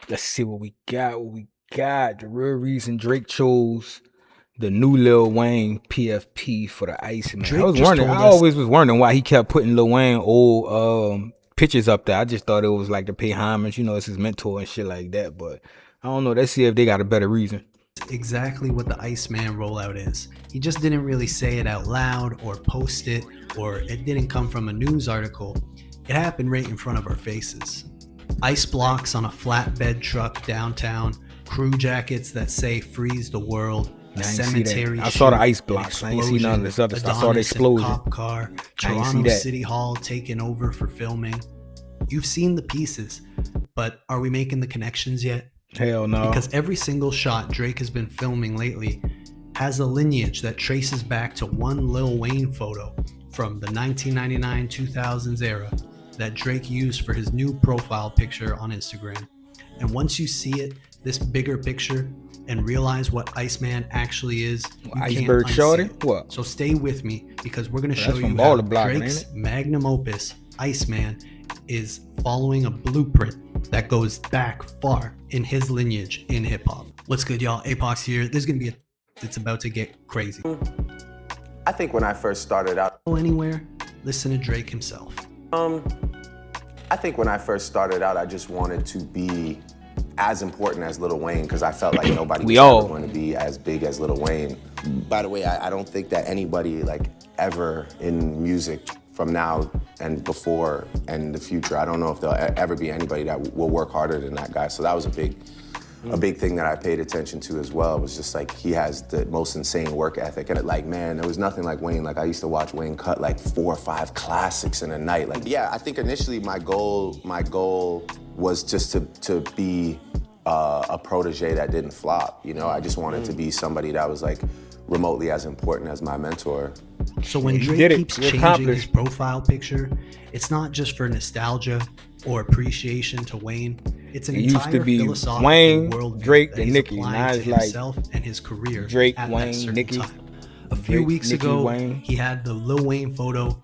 Let's see what we got. The real reason Drake chose the new Lil Wayne PFP for the Iceman. Drake just told I us. always was wondering why he kept putting Lil Wayne old pictures up there. I just thought it was like to pay homage, it's his mentor and shit like that. But I don't know. Let's see if they got a better reason. Exactly what the Iceman rollout is. He just didn't really say it out loud or post it, or it didn't come from a news article. It happened right in front of our faces. Ice blocks on a flatbed truck downtown, crew jackets that say freeze the world, a cemetery. I saw the ice blocks. I ain't see none of this other stuff. I saw the explosion. Cop car, Toronto City Hall taken over for filming. You've seen the pieces, but are we making the connections yet? Hell no. Because every single shot Drake has been filming lately has a lineage that traces back to one Lil Wayne photo from the 1999-2000s era that Drake used for his new profile picture on Instagram. And once you see it, this bigger picture, and realize what Iceman actually is, you Iceberg can't Shorty? unsee it. What? So stay with me, because we're going to show you from how Block, Drake's magnum opus, Iceman, is following a blueprint that goes back far in his lineage in hip-hop. What's good, y'all? Apox here. There's going to be it's about to get crazy. I think when I first started out... Anywhere, listen to Drake himself. I think when I first started out, I just wanted to be as important as Lil Wayne, because I felt like nobody was ever going to be as big as Lil Wayne. By the way, I don't think that anybody ever in music from now and before and the future, I don't know if there'll ever be anybody that will work harder than that guy. So that was a big thing that I paid attention to as well. It was just he has the most insane work ethic. And man, there was nothing like Wayne. I used to watch Wayne cut 4 or 5 classics in a night. Yeah, I think initially my goal was just to be a protege that didn't flop. I just wanted to be somebody that was remotely as important as my mentor. So when Drake keeps changing his profile picture, it's not just for nostalgia or appreciation to Wayne. It's an entire philosophical Wayne, worldview Drake, that and he's Nicki. applying Now to it's himself and his career Drake, at Wayne, that certain Nicki. time. A few weeks ago, he had the Lil Wayne photo,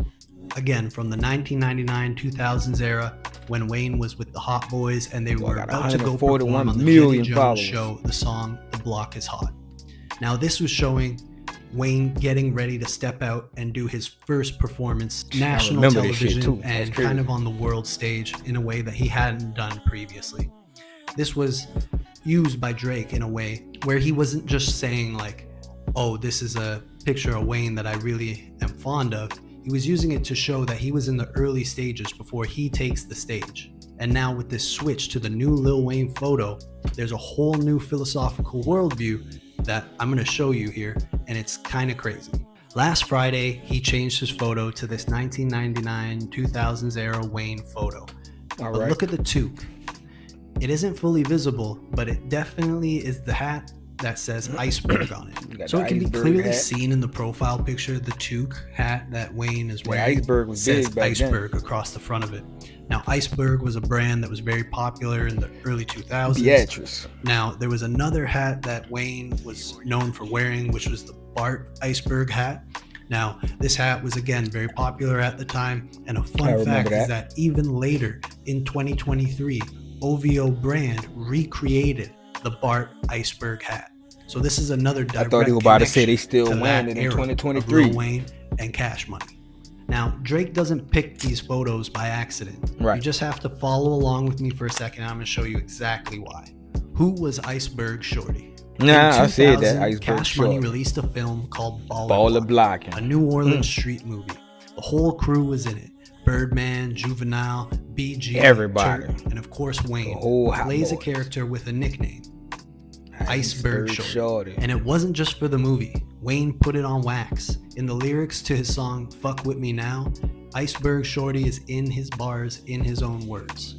again from the 1999-2000s era, when Wayne was with the Hot Boys and they were about to go perform on the Jenny Jones show, the song "The Block Is Hot." Now this was showing Wayne getting ready to step out and do his first performance, national television, and kind of on the world stage in a way that he hadn't done previously. This was used by Drake in a way where he wasn't just saying oh, this is a picture of Wayne that I really am fond of. He was using it to show that he was in the early stages before he takes the stage. And now with this switch to the new Lil Wayne photo, there's a whole new philosophical worldview that I'm going to show you here, and it's kind of crazy. Last Friday, he changed his photo to this 1999-2000s era Wayne photo. But look at the toque. It isn't fully visible, but it definitely is the hat that says Iceberg on it. So it can be clearly seen in the profile picture, the toque hat that Wayne is wearing says Iceberg across the front of it. Now, Iceberg was a brand that was very popular in the early 2000s. Beatrice. Now, there was another hat that Wayne was known for wearing, which was the Bart Iceberg hat. Now, this hat was, again, very popular at the time. And a fun fact is that even later in 2023, OVO brand recreated the Bart Iceberg hat. So this is another direct I thought he was about to say they still wearing it in 2023. Lil Wayne and Cash Money. Now, Drake doesn't pick these photos by accident. You just have to follow along with me for a second. I'm going to show you exactly why. Who was Iceberg Shorty? I said that. Iceberg Cash Shorty. Money released a film called Baller Blocking, a New Orleans street movie. The whole crew was in it. Birdman, Juvenile, BG, everybody, Turk, and of course Wayne plays a character with a nickname, Iceberg Shorty. And it wasn't just for the movie. Wayne put it on wax. In the lyrics to his song Fuck With Me Now, Iceberg Shorty is in his bars in his own words.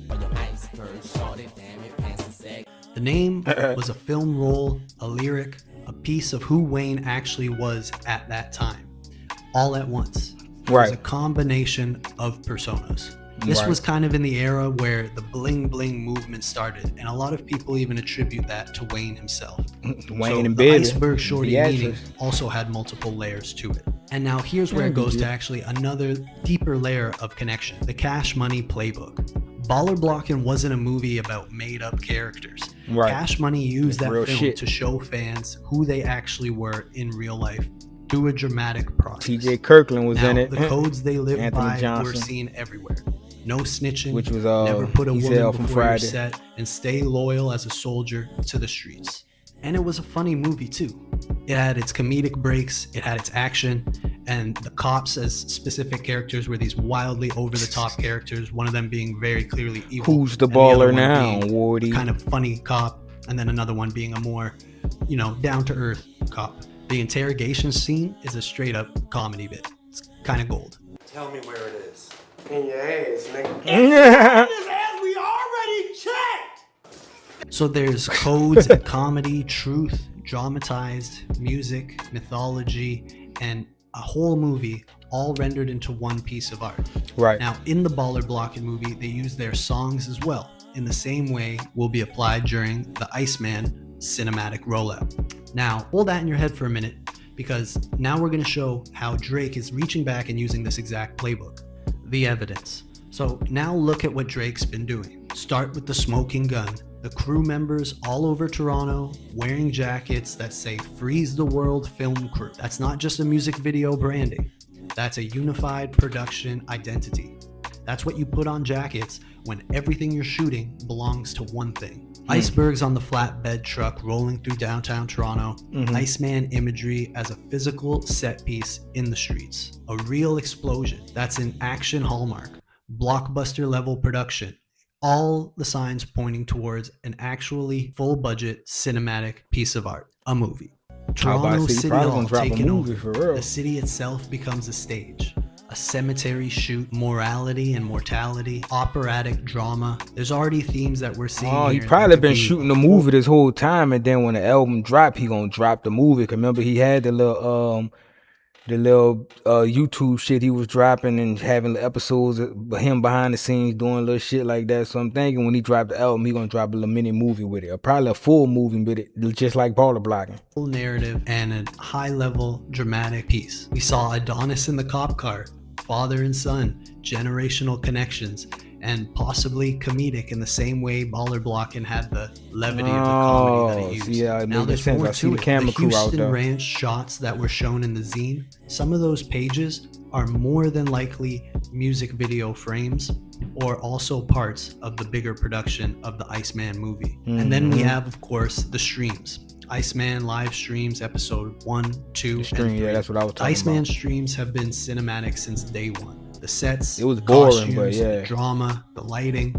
The name was a film role, a lyric, a piece of who Wayne actually was at that time, all at once. It was a combination of personas. This was kind of in the era where the bling bling movement started, and a lot of people even attribute that to Wayne himself. Wayne and the Iceberg Shorty meaning also had multiple layers to it. And now here's where it goes to actually another deeper layer of connection, the Cash Money playbook. Baller Blockin' wasn't a movie about made-up characters. Right. Cash Money used that film shit to show fans who they actually were in real life through a dramatic process. T.J. Kirkland was in it. The codes they lived Anthony by Johnson. were seen everywhere. No snitching, Which was never put a woman from before Friday. your set, and stay loyal as a soldier to the streets. And it was a funny movie too. It had its comedic breaks, it had its action, and the cops as specific characters were these wildly over-the-top characters, one of them being very clearly evil. Who's the and other baller one now, being Wardy? kind of funny cop, and then another one being a more, down-to-earth cop. The interrogation scene is a straight-up comedy bit. It's kind of gold. Tell me where it is. In your ass, nigga. His ass, we already checked! So there's codes, comedy, truth, dramatized, music, mythology, and a whole movie all rendered into one piece of art. Right. Now, in the Baller Blockin' movie, they use their songs as well, in the same way will be applied during the Iceman cinematic rollout. Now, hold that in your head for a minute, because now we're going to show how Drake is reaching back and using this exact playbook. The evidence. So now look at what Drake's been doing. Start with the smoking gun. The crew members all over Toronto wearing jackets that say Freeze the World Film Crew. That's not just a music video branding. That's a unified production identity. That's what you put on jackets when everything you're shooting belongs to one thing. Icebergs on the flatbed truck rolling through downtown Toronto. Iceman imagery as a physical set piece in the streets. A real explosion. That's an action hallmark. Blockbuster level production. All the signs pointing towards an actually full budget cinematic piece of art. A movie. Toronto City Hall taken over. The city itself becomes a stage. A cemetery shoot, morality and mortality, operatic drama. There's already themes that we're seeing. Oh, he probably been shooting the movie this whole time, and then when the album drop, he gonna drop the movie. 'Cause remember, he had the little YouTube shit he was dropping and having episodes of him behind the scenes doing little shit like that. So I'm thinking when he dropped the album, he gonna drop a little mini movie with it, or probably a full movie with it, just like Baller Blockin'. Full narrative and a high-level dramatic piece. We saw Adonis in the cop car, father and son, generational connections, and possibly comedic in the same way Baller Blockin' had the levity of the comedy that he used. Yeah, now there's sense. more I see to the it. camera The crew out Houston there. Ranch shots that were shown in the zine, some of those pages are more than likely music video frames or also parts of the bigger production of the Iceman movie. And then we have, of course, the streams. Iceman live streams episode 1, 2, and 3. Yeah, that's what I was talking Iceman about. streams have been cinematic since day one. The sets, It was boring, costumes, but yeah. the drama, the lighting.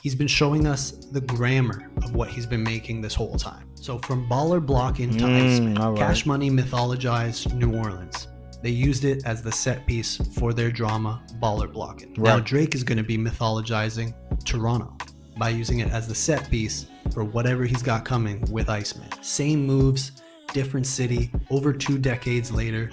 He's been showing us the grammar of what he's been making this whole time. So from Baller Blockin' to Iceman, all right. Cash Money mythologized New Orleans. They used it as the set piece for their drama, Baller Blockin'. Now Right. Drake is going to be mythologizing Toronto by using it as the set piece for whatever he's got coming with Iceman. Same moves, different city, over 2 decades later,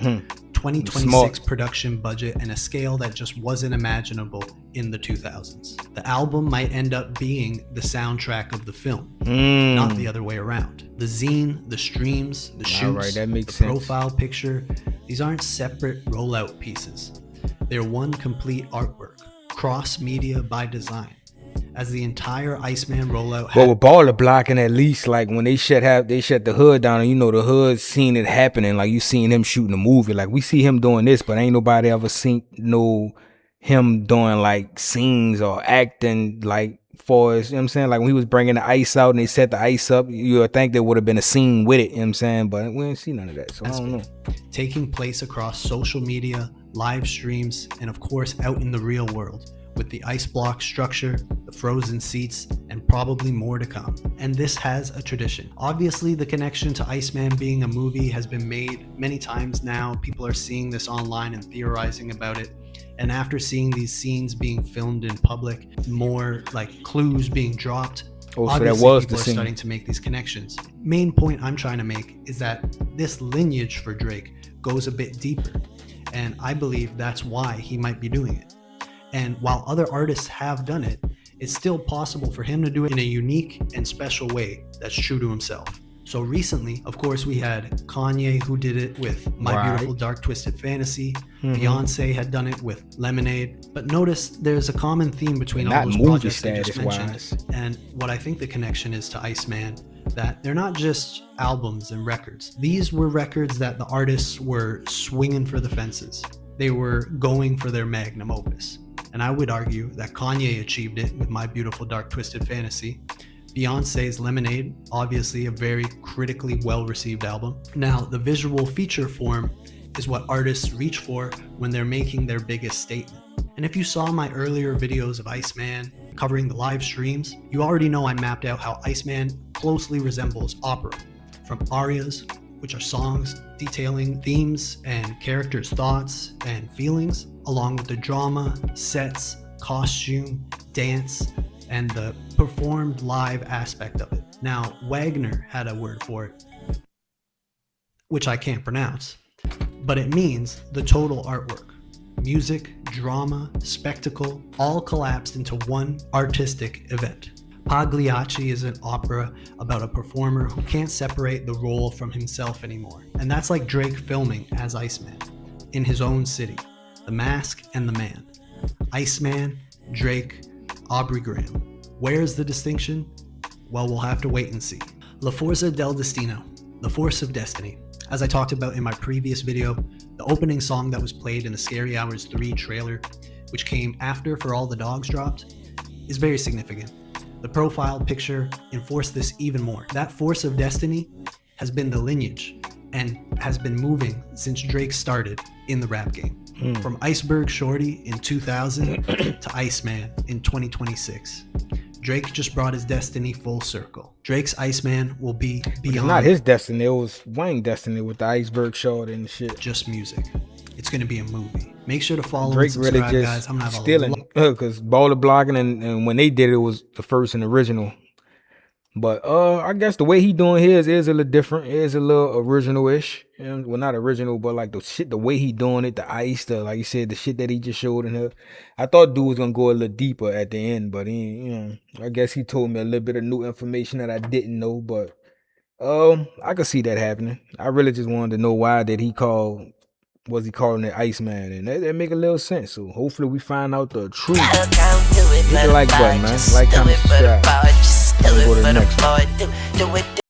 2026 Smart. production budget, and a scale that just wasn't imaginable in the 2000s. The album might end up being the soundtrack of the film, not the other way around. The zine, the streams, the shoots, right, that makes the sense. profile picture, these aren't separate rollout pieces. They're one complete artwork, cross-media by design. As the entire Iceman rollout But with Baller Blockin', at least like when they shut the hood down, and the hood seen it happening, like you seen him shooting a movie. Like we see him doing this, but ain't nobody ever seen him doing like scenes or acting like for us. You know what I'm saying? Like when he was bringing the ice out and they set the ice up, you would think there would have been a scene with it. You know what I'm saying? But we didn't see none of that, so I don't know. taking place across social media, live streams, and of course out in the real world, with the ice block structure, the frozen seats, and probably more to come. And this has a tradition. Obviously, the connection to Iceman being a movie has been made many times now. People are seeing this online and theorizing about it. And after seeing these scenes being filmed in public, more like clues being dropped, Oh, so obviously that was people the are scene. starting to make these connections. Main point I'm trying to make is that this lineage for Drake goes a bit deeper. And I believe that's why he might be doing it. And while other artists have done it, it's still possible for him to do it in a unique and special way that's true to himself. So recently, of course, we had Kanye who did it with My Beautiful Dark Twisted Fantasy. Beyonce had done it with Lemonade. But notice there's a common theme between all those projects I just mentioned. And what I think the connection is to Iceman, that they're not just albums and records. These were records that the artists were swinging for the fences. They were going for their magnum opus. And I would argue that Kanye achieved it with My Beautiful Dark Twisted Fantasy. Beyonce's Lemonade, obviously a very critically well-received album. Now, the visual feature form is what artists reach for when they're making their biggest statement. And if you saw my earlier videos of Iceman covering the live streams, you already know I mapped out how Iceman closely resembles opera, from arias, which are songs detailing themes and characters' thoughts and feelings, along with the drama, sets, costume, dance, and the performed live aspect of it. Now, Wagner had a word for it, which I can't pronounce, but it means the total artwork. Music, drama, spectacle, all collapsed into one artistic event. Pagliacci is an opera about a performer who can't separate the role from himself anymore. And that's like Drake filming as Iceman in his own city. The Mask and the Man. Iceman, Drake, Aubrey Graham. Where's the distinction? Well, we'll have to wait and see. La Forza del Destino, the Force of Destiny. As I talked about in my previous video, the opening song that was played in the Scary Hours 3 trailer, which came after For All the Dogs dropped, is very significant. The profile picture enforced this even more. That Force of Destiny has been the lineage and has been moving since Drake started in the rap game. From Iceberg Shorty in 2000 to Iceman in 2026. Drake just brought his destiny full circle. Drake's Iceman will be beyond. It's not his destiny, it was Wayne's destiny with the Iceberg Shorty and shit. Just music. It's gonna be a movie. Make sure to follow Drake and subscribe, really guys. I'm gonna have stealing because baller blogging and when they did it was the first and original. But I guess the way he doing his is a little different. It is a little original-ish. Well, not original, but like the way he doing it, the ice, like you said, the shit that he just showed in her. I thought dude was gonna go a little deeper at the end, but I guess he told me a little bit of new information that I didn't know. But I could see that happening. I really just wanted to know why did he was he calling it Iceman, and that make a little sense. So hopefully we find out the truth. Hit the like button, man. Like, comment, subscribe. Go to the next one.